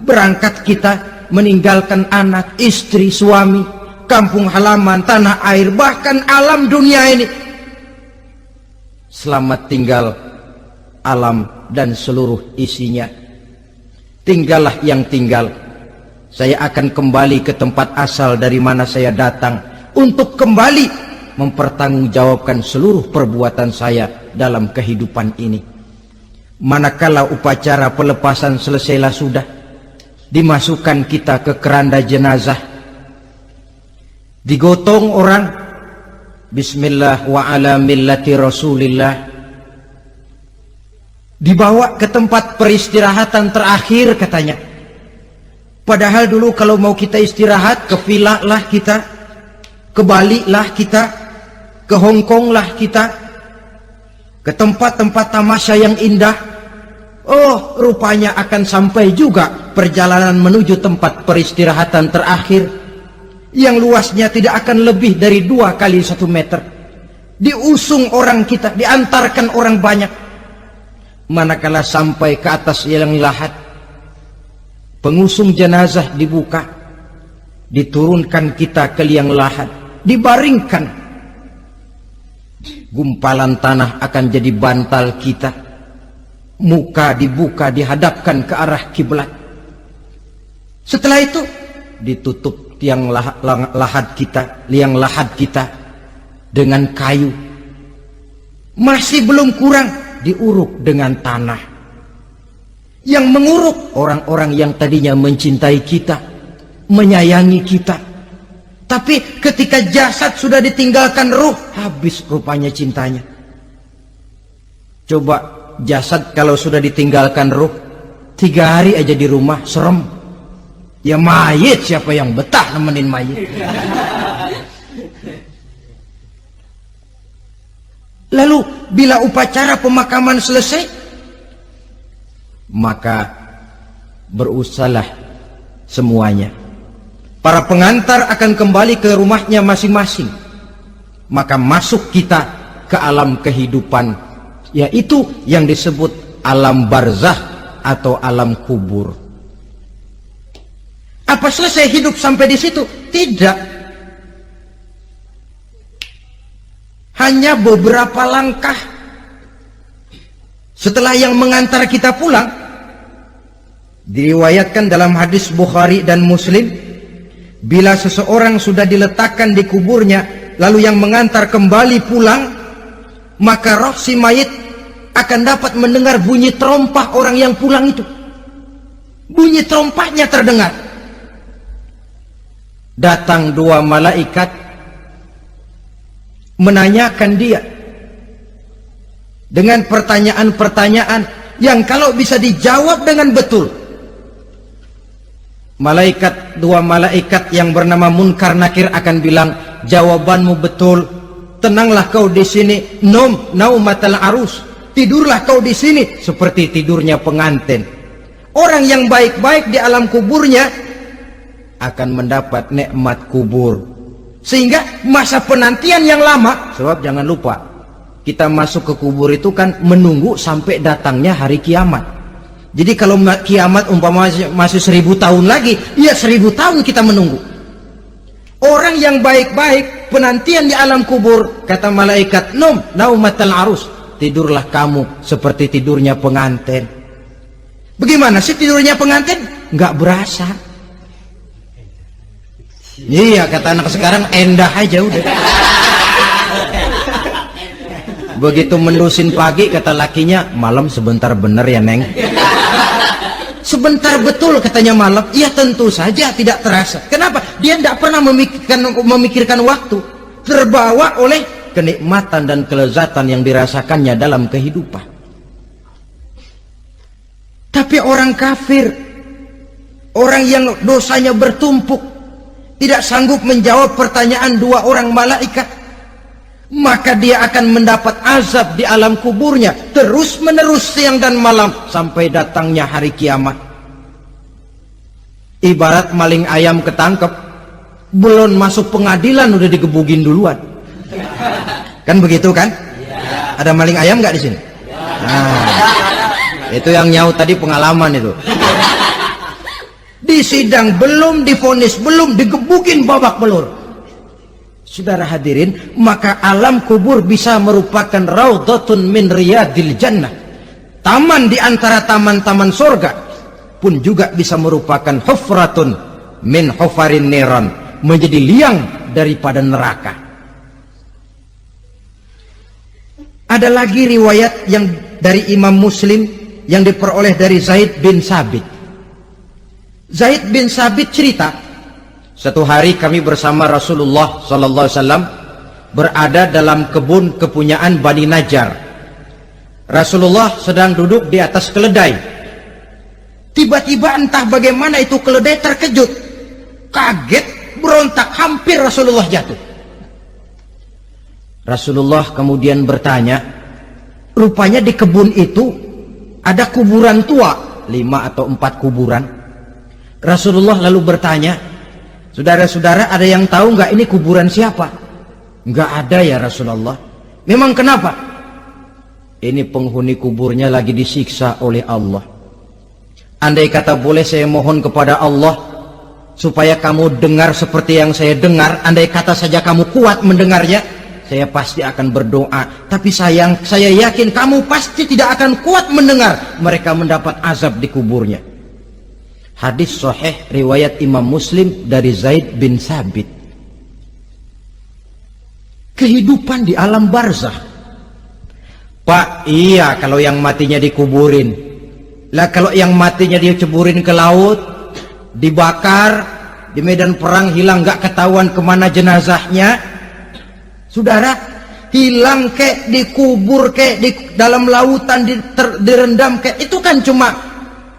berangkat kita meninggalkan anak, istri, suami, kampung halaman, tanah air, bahkan alam dunia ini. Selamat tinggal alam dan seluruh isinya. Tinggallah yang tinggal. Saya akan kembali ke tempat asal dari mana saya datang, untuk kembali mempertanggungjawabkan seluruh perbuatan saya dalam kehidupan ini. Manakala upacara pelepasan selesailah sudah, dimasukkan kita ke keranda jenazah, digotong orang, bismillah wa ala millati rasulillah, dibawa ke tempat peristirahatan terakhir katanya. Padahal dulu kalau mau kita istirahat, ke villa lah kita, ke Bali lah kita, ke Hong Kong lah kita, ke tempat-tempat tamasya yang indah. Oh, rupanya akan sampai juga perjalanan menuju tempat peristirahatan terakhir yang luasnya tidak akan lebih dari 2 kali 1 meter. Diusung orang kita, diantarkan orang banyak. Manakala sampai ke atas yang lahat, pengusung jenazah dibuka, diturunkan kita ke liang lahat, dibaringkan. Gumpalan tanah akan jadi bantal kita. Muka dibuka, dihadapkan ke arah kiblat. Setelah itu ditutup liang lahat kita dengan kayu. Masih belum kurang, diuruk dengan tanah. Yang menguruk orang-orang yang tadinya mencintai kita, menyayangi kita. Tapi ketika jasad sudah ditinggalkan ruh, habis rupanya cintanya. Coba jasad kalau sudah ditinggalkan ruh, 3 hari aja di rumah, serem. Ya mayit, siapa yang betah nemenin mayit? Lalu bila upacara pemakaman selesai, maka berusahalah semuanya. Para pengantar akan kembali ke rumahnya masing-masing. Maka masuk kita ke alam kehidupan, yaitu yang disebut alam barzah atau alam kubur. Apa selesai hidup sampai di situ? Tidak. Hanya beberapa langkah setelah yang mengantar kita pulang. Diriwayatkan dalam hadis Bukhari dan Muslim, bila seseorang sudah diletakkan di kuburnya, lalu yang mengantar kembali pulang, maka roh si mayit akan dapat mendengar bunyi terompah orang yang pulang itu. Bunyi terompahnya terdengar. Datang 2 malaikat menanyakan dia dengan pertanyaan-pertanyaan yang kalau bisa dijawab dengan betul, 2 malaikat yang bernama Munkar Nakir akan bilang, jawabanmu betul, tenanglah kau di sini, naumatal arus, tidurlah kau di sini seperti tidurnya pengantin. Orang yang baik-baik di alam kuburnya akan mendapat nikmat kubur, sehingga masa penantian yang lama. Sebab jangan lupa, kita masuk ke kubur itu kan menunggu sampai datangnya hari kiamat. Jadi kalau kiamat umpama masih 1000 tahun lagi, ya 1000 tahun kita menunggu. Orang yang baik-baik penantian di alam kubur, kata malaikat, naumatal arus, tidurlah kamu seperti tidurnya pengantin. Bagaimana sih tidurnya pengantin? Nggak berasa. Iya, kata anak sekarang, endah aja udah. Begitu mendusin pagi, kata lakinya, malam sebentar bener ya Neng. Sebentar betul katanya malam. Ya tentu saja tidak terasa. Kenapa? Dia tidak pernah memikirkan waktu. Terbawa oleh kenikmatan dan kelezatan yang dirasakannya dalam kehidupan. Tapi orang kafir, orang yang dosanya bertumpuk, tidak sanggup menjawab pertanyaan dua orang malaikat, maka dia akan mendapat azab di alam kuburnya terus menerus siang dan malam sampai datangnya hari kiamat. Ibarat maling ayam ketangkep, belum masuk pengadilan udah digebugin duluan. Kan begitu kan? Ada maling ayam nggak di sini? Nah, itu yang nyaut tadi pengalaman itu. Di sidang belum divonis, belum digebukin babak belur. Saudara hadirin, maka alam kubur bisa merupakan raudhatun min riyadil jannah, taman di antara taman-taman surga, pun juga bisa merupakan hufratun min hufarin niran, menjadi liang daripada neraka. Ada lagi riwayat yang dari Imam Muslim yang diperoleh dari Zaid bin Sabit. Zaid bin Sabit cerita, satu hari kami bersama Rasulullah sallallahu alaihi wasallam berada dalam kebun kepunyaan Bani Najjar. Rasulullah sedang duduk di atas keledai. Tiba-tiba entah bagaimana itu keledai terkejut, kaget, berontak, hampir Rasulullah jatuh. Rasulullah kemudian bertanya, rupanya di kebun itu ada kuburan tua, 5 atau 4 kuburan. Rasulullah lalu bertanya, saudara-saudara, ada yang tahu nggak ini kuburan siapa? Nggak ada ya Rasulullah. Memang kenapa? Ini penghuni kuburnya lagi disiksa oleh Allah. Andai kata boleh saya mohon kepada Allah supaya kamu dengar seperti yang saya dengar, andai kata saja kamu kuat mendengarnya, saya pasti akan berdoa. Tapi sayang, saya yakin kamu pasti tidak akan kuat mendengar mereka mendapat azab di kuburnya. Hadis sahih riwayat Imam Muslim dari Zaid bin Sabit. Kehidupan di alam barzah. Pak, iya kalau yang matinya dikuburin. Lah kalau yang matinya diceburin ke laut, dibakar, di medan perang hilang gak ketahuan kemana jenazahnya. Saudara, hilang kek, dikubur kek, di dalam lautan direndam kek, itu kan cuma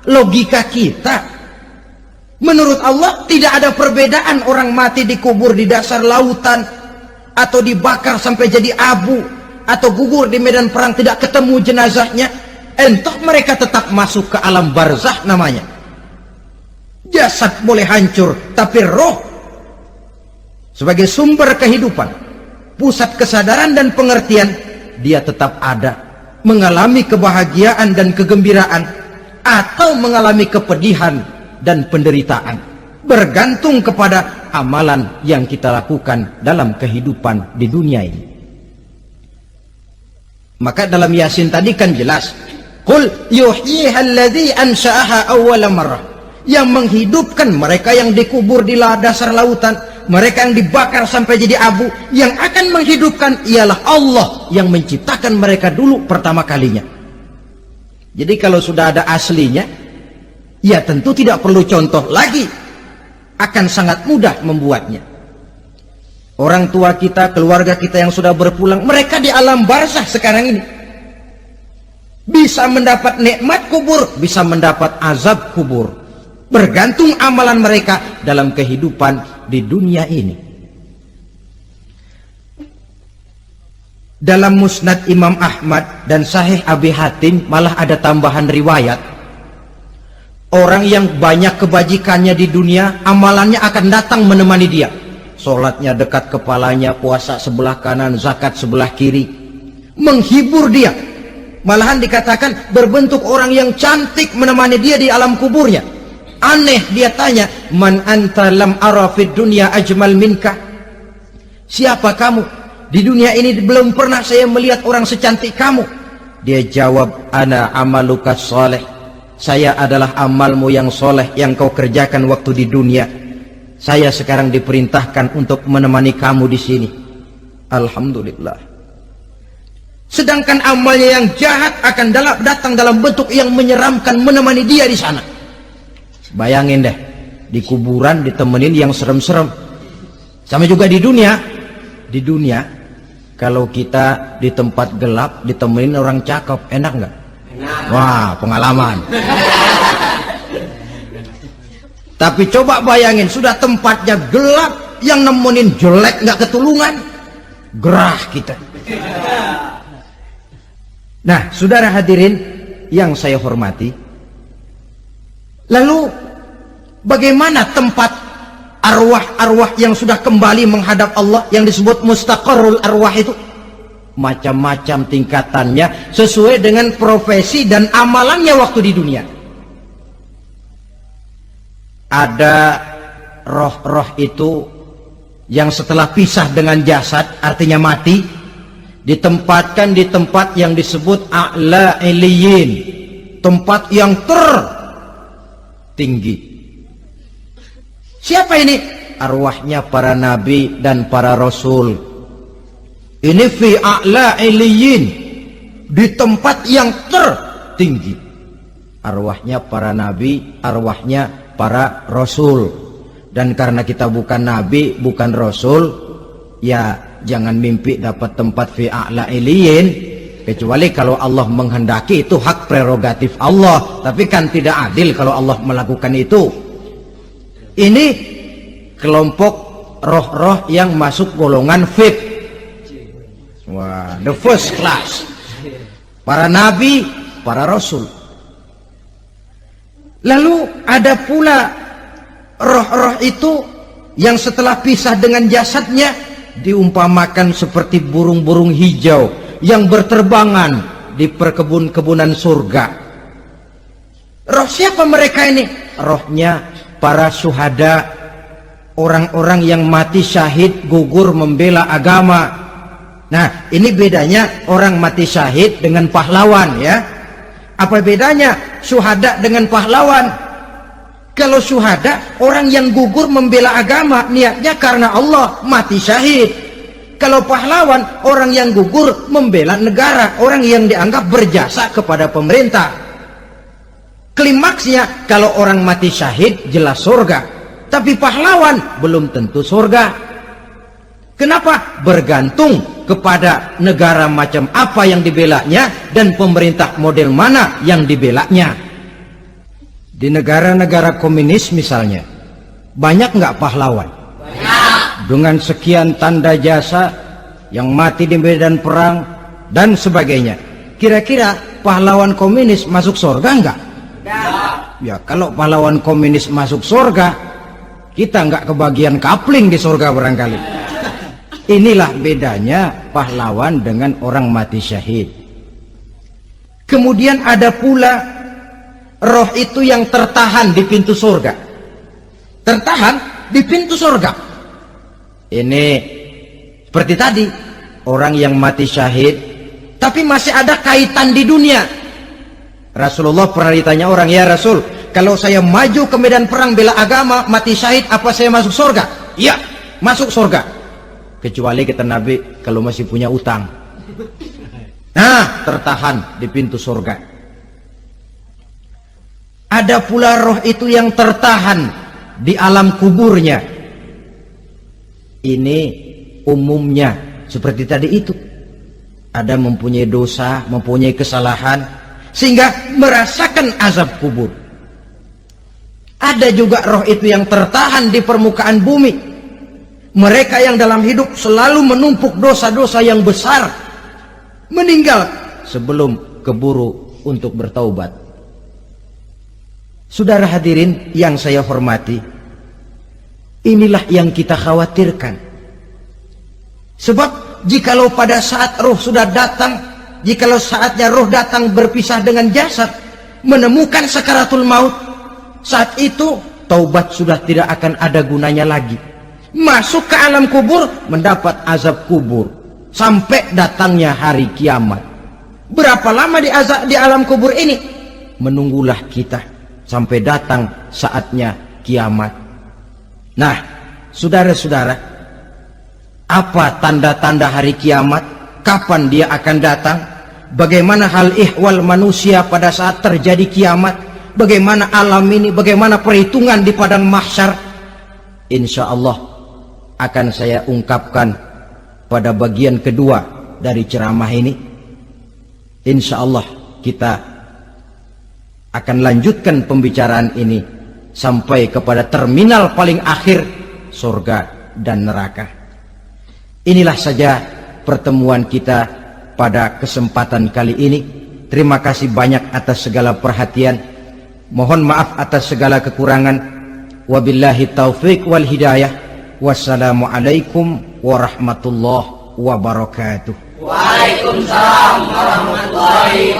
logika kita. Menurut Allah tidak ada perbedaan orang mati dikubur di dasar lautan atau dibakar sampai jadi abu atau gugur di medan perang tidak ketemu jenazahnya. Entah mereka tetap masuk ke alam barzah namanya. Jasad boleh hancur, tapi roh sebagai sumber kehidupan, pusat kesadaran dan pengertian, dia tetap ada, mengalami kebahagiaan dan kegembiraan atau mengalami kepedihan dan penderitaan, bergantung kepada amalan yang kita lakukan dalam kehidupan di dunia ini. Maka dalam Yasin tadi kan jelas, qul yuhyiha alladzi ansha'aha awwala marrah, yang menghidupkan mereka yang dikubur di dasar lautan, mereka yang dibakar sampai jadi abu, yang akan menghidupkan ialah Allah yang menciptakan mereka dulu pertama kalinya. Jadi kalau sudah ada aslinya, ya tentu tidak perlu contoh lagi, akan sangat mudah membuatnya. Orang tua kita, keluarga kita yang sudah berpulang, mereka di alam barzah sekarang ini bisa mendapat nikmat kubur, bisa mendapat azab kubur, bergantung amalan mereka dalam kehidupan di dunia ini. Dalam Musnad Imam Ahmad dan Sahih Abi Hatim malah ada tambahan riwayat, orang yang banyak kebajikannya di dunia, amalannya akan datang menemani dia. Sholatnya dekat kepalanya, puasa sebelah kanan, zakat sebelah kiri, menghibur dia. Malahan dikatakan berbentuk orang yang cantik menemani dia di alam kuburnya. Aneh, dia tanya, man anta lam ara fid dunya ajmal minka? Siapa kamu? Di dunia ini belum pernah saya melihat orang secantik kamu. Dia jawab, ana amaluka saleh. Saya adalah amalmu yang soleh yang kau kerjakan waktu di dunia. Saya sekarang diperintahkan untuk menemani kamu di sini. Alhamdulillah. Sedangkan amalnya yang jahat akan datang dalam bentuk yang menyeramkan menemani dia di sana. Bayangin deh, di kuburan ditemenin yang serem-serem. Sama juga di dunia. Di dunia, kalau kita di tempat gelap ditemenin orang cakep, enak nggak? Wah, pengalaman. Tapi coba bayangin, sudah tempatnya gelap, yang nemenin jelek nggak ketulungan, gerah kita. Nah, saudara hadirin yang saya hormati, lalu bagaimana tempat arwah-arwah yang sudah kembali menghadap Allah yang disebut mustaqarrul arwah itu? Macam-macam tingkatannya sesuai dengan profesi dan amalannya waktu di dunia. Ada roh-roh itu yang setelah pisah dengan jasad, artinya mati, ditempatkan di tempat yang disebut a'la iliyin, tempat yang tertinggi. Siapa ini? Arwahnya para nabi dan para rasul. Ini fi a'la iliyin, di tempat yang tertinggi. Arwahnya para nabi, arwahnya para rasul. Dan karena kita bukan nabi, bukan rasul, ya jangan mimpi dapat tempat fi a'la iliyin, kecuali kalau Allah menghendaki. Itu hak prerogatif Allah, tapi kan tidak adil kalau Allah melakukan itu. Ini kelompok roh-roh yang masuk golongan VIP. Wah, the first class. Para nabi, para rasul. Lalu ada pula roh-roh itu yang setelah pisah dengan jasadnya diumpamakan seperti burung-burung hijau yang berterbangan di perkebun-kebunan surga. Roh siapa mereka ini? Rohnya para syuhada, orang-orang yang mati syahid gugur membela agama. Nah, ini bedanya orang mati syahid dengan pahlawan, ya. Apa bedanya syuhada dengan pahlawan? Kalau syuhada, orang yang gugur membela agama, niatnya karena Allah, mati syahid. Kalau pahlawan, orang yang gugur membela negara, orang yang dianggap berjasa kepada pemerintah. Klimaksnya, kalau orang mati syahid jelas surga, tapi pahlawan belum tentu surga. Kenapa? Bergantung kepada negara macam apa yang dibelanya dan pemerintah model mana yang dibelanya. Di negara-negara komunis misalnya, banyak nggak pahlawan? Banyak. Dengan sekian tanda jasa yang mati di medan perang dan sebagainya. Kira-kira pahlawan komunis masuk surga nggak? Ya, kalau pahlawan komunis masuk surga, kita nggak kebagian kapling di surga barangkali. Inilah bedanya pahlawan dengan orang mati syahid. Kemudian ada pula roh itu yang tertahan di pintu surga. Tertahan di pintu surga. Ini seperti tadi, orang yang mati syahid tapi masih ada kaitan di dunia. Rasulullah pernah ditanya orang, ya Rasul, kalau saya maju ke medan perang bela agama, mati syahid, apa saya masuk surga? Iya, masuk surga. Kecuali kata Nabi, kalau masih punya utang. Nah, tertahan di pintu surga. Ada pula roh itu yang tertahan di alam kuburnya. Ini umumnya seperti tadi itu. Ada mempunyai dosa, mempunyai kesalahan, sehingga merasakan azab kubur. Ada juga roh itu yang tertahan di permukaan bumi. Mereka yang dalam hidup selalu menumpuk dosa-dosa yang besar, meninggal sebelum keburu untuk bertaubat. Saudara hadirin yang saya hormati, inilah yang kita khawatirkan. Sebab jikalau pada saat roh sudah datang, jikalau saatnya roh datang berpisah dengan jasad, menemukan sakaratul maut, saat itu taubat sudah tidak akan ada gunanya lagi. Masuk ke alam kubur, mendapat azab kubur sampai datangnya hari kiamat. Berapa lama di alam kubur ini? Menunggulah kita sampai datang saatnya kiamat. Nah, saudara-saudara, apa tanda-tanda hari kiamat? Kapan dia akan datang? Bagaimana hal ihwal manusia pada saat terjadi kiamat? Bagaimana alam ini? Bagaimana perhitungan di padang mahsyar? Insya Allah akan saya ungkapkan pada bagian kedua dari ceramah ini. Insya Allah kita akan lanjutkan pembicaraan ini sampai kepada terminal paling akhir, surga dan neraka. Inilah saja pertemuan kita pada kesempatan kali ini. Terima kasih banyak atas segala perhatian. Mohon maaf atas segala kekurangan. Wabillahi taufiq wal hidayah. Wassalamualaikum warahmatullahi wabarakatuh. Waalaikumsalam warahmatullahi